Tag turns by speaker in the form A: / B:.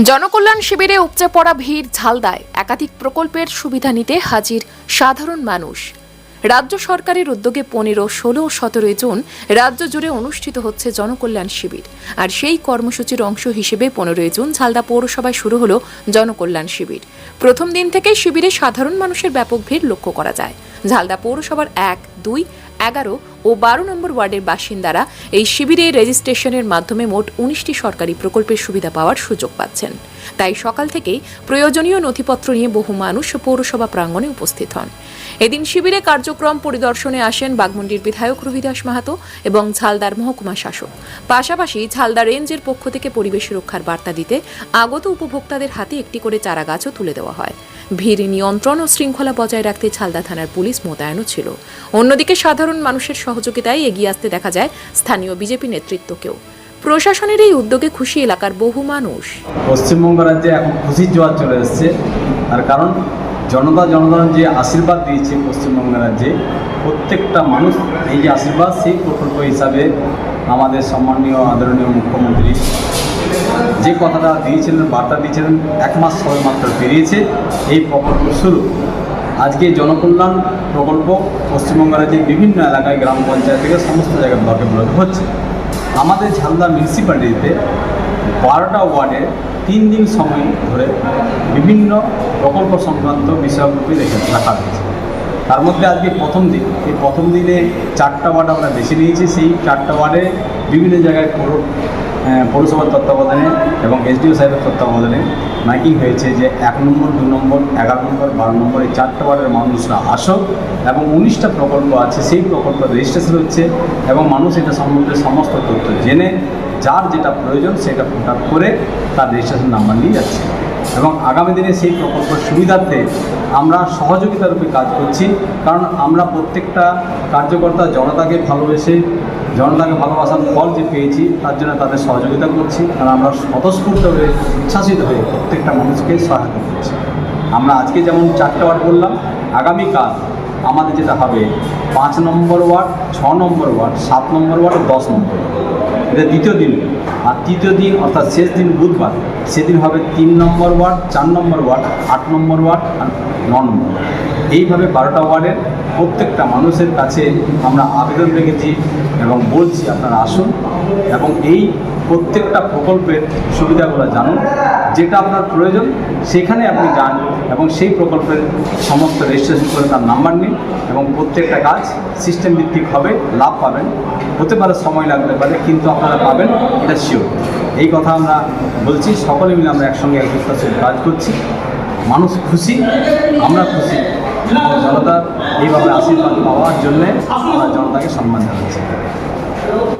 A: জনকল্যাণ শিবিরে উপচে পড়া ভিড় ঝালদায় একাধিক প্রকল্পের সুবিধা নিতে হাজির সাধারণ মানুষ। রাজ্য সরকারের উদ্যোগে 15, 16, 17 জুন রাজ্য জুড়ে অনুষ্ঠিত হচ্ছে জনকল্যাণ শিবির। আর সেই কর্মসূচির অংশ হিসেবে 15 জুন ঝালদা পৌরসভায় শুরু হলো জনকল্যাণ শিবির। প্রথম দিন থেকে শিবিরে সাধারণ মানুষের ব্যাপক ভিড় লক্ষ্য করা যায়। ঝালদা পৌরসভার 1, 2, 11 ও 12 নম্বর ওয়ার্ডের বাসিন্দারা এই শিবিরে রেজিস্ট্রেশনের মাধ্যমে মোট 19টি সরকারি প্রকল্পের সুবিধা পাওয়ার সুযোগ পাচ্ছেন। তাই সকাল থেকেই প্রয়োজনীয় নথিপত্র নিয়ে বহু মানুষ পৌরসভা প্রাঙ্গণে উপস্থিত হন। এদিন শিবিরে কার্যক্রম পরিদর্শনে আসেন বাগমুন্ডির বিধায়ক রবিদাস মাহাতো এবং ঝালদার মহকুমা শাসক। পাশাপাশি ঝালদা রেঞ্জের পক্ষ থেকে পরিবেশ রক্ষার বার্তা দিতে আগত উপভোক্তাদের হাতে একটি করে চারা গাছও তুলে দেওয়া হয়। ভিড় নিয়ন্ত্রণ ও শৃঙ্খলা বজায় রাখতে ঝালদা থানার পুলিশ মোতায়েনও ছিল। অন্যদিকে সাধারণ মানুষের সহযোগিতায় এগিয়ে আসতে দেখা যায় স্থানীয় বিজেপি নেতৃত্বকেও। প্রশাসনের এই উদ্যোগে খুশি এলাকার বহু মানুষ।
B: পশ্চিমবঙ্গ রাজ্যে এখন খুশির জোয়ার চলে এসছে, তার কারণ জনগণ যে আশীর্বাদ দিয়েছে পশ্চিমবঙ্গ রাজ্যে, প্রত্যেকটা মানুষ এই যে আশীর্বাদ সেই প্রকল্প হিসাবে আমাদের সম্মানীয় আদরণীয় মুখ্যমন্ত্রী যে কথাটা দিয়েছিলেন, বার্তা দিয়েছিলেন, 1 মাস সবে মাত্র পেরিয়েছে এই প্রকল্প শুরু। আজকে জনকল্যাণ প্রকল্প পশ্চিমবঙ্গ রাজ্যের বিভিন্ন এলাকায় গ্রাম পঞ্চায়েত থেকে সমস্ত জায়গায় ব্লকে হচ্ছে। আমাদের ঝালদা মিউনিসিপ্যালিটিতে 12টা ওয়ার্ডে 3 দিন সময় ধরে বিভিন্ন প্রকল্প সংক্রান্ত বিষয়গুলি রাখা হয়েছে। তার মধ্যে আজকে প্রথম দিন, এই প্রথম দিনে 4টা ওয়ার্ড আমরা বেছে নিয়েছি। সেই 4টা ওয়ার্ডে বিভিন্ন জায়গায় পৌরসভার তত্ত্বাবধানে এবং এসডিও সাহেবের তত্ত্বাবধানে মাইকিং হয়েছে যে 1 নম্বর, 2 নম্বর, 11 নম্বর, 12 নম্বর এই 4টা ওয়ার্ডের মানুষরা আসো এবং 19টা প্রকল্প আছে, সেই প্রকল্প রেজিস্ট্রেশন হচ্ছে এবং মানুষ এটা সম্বন্ধে সমস্ত তথ্য জেনে যার যেটা প্রয়োজন সেটা ফোন করে তার রেজিস্ট্রেশন নাম্বার নিয়ে যাচ্ছে। এবং আগামী দিনে সেই প্রকল্পের সুবিধার্থে আমরা সহযোগিতার রূপে কাজ করছি, কারণ আমরা প্রত্যেকটা কার্যকর্তা জনতাকে ভালোবাসার ফল যে পেয়েছি তার জন্য তাদের সহযোগিতা করছি। কারণ আমরা স্বতঃস্ফূর্ত হয়ে উচ্ছ্বাসিত হয়ে প্রত্যেকটা মানুষকে সহায়তা করছি। আমরা আজকে যেমন 4টা ওয়ার্ড বললাম, আগামীকাল আমাদের যেটা হবে 5 নম্বর ওয়ার্ড, 6 নম্বর ওয়ার্ড, 7 নম্বর ওয়ার্ড, 10 নম্বর ওয়ার্ড, এটা দ্বিতীয় দিন। আর তৃতীয় দিন অর্থাৎ শেষ দিন বুধবার, সেদিন হবে 3 নম্বর ওয়ার্ড, 4 নম্বর ওয়ার্ড, 8 নম্বর ওয়ার্ড আর 9 নম্বর ওয়ার্ড। এইভাবে 12টা ওয়ার্ডের প্রত্যেকটা মানুষের কাছে আমরা আবেদন রেখেছি এবং বলছি আপনারা আসুন এবং এই প্রত্যেকটা প্রকল্পের সুবিধাগুলো জানুন। যেটা আপনার প্রয়োজন সেখানে আপনি যান এবং সেই প্রকল্পের সমস্ত রেজিস্ট্রেশন করে তার নাম্বার নিন এবং প্রত্যেকটা কাজ সিস্টেম ভিত্তিক হবে, লাভ পাবেন। হতে পারে সময় লাগতে পারে, কিন্তু আপনারা পাবেন, এটা শিওর। এই কথা আমরা বলছি, সকলে মিলে আমরা একসঙ্গে একত্রিত কাজ করছি। মানুষ খুশি, আমরা খুশি। জনতার এইভাবে আশীর্বাদ পাওয়ার জন্যে আমরা জনতাকে সম্মান জানাচ্ছি।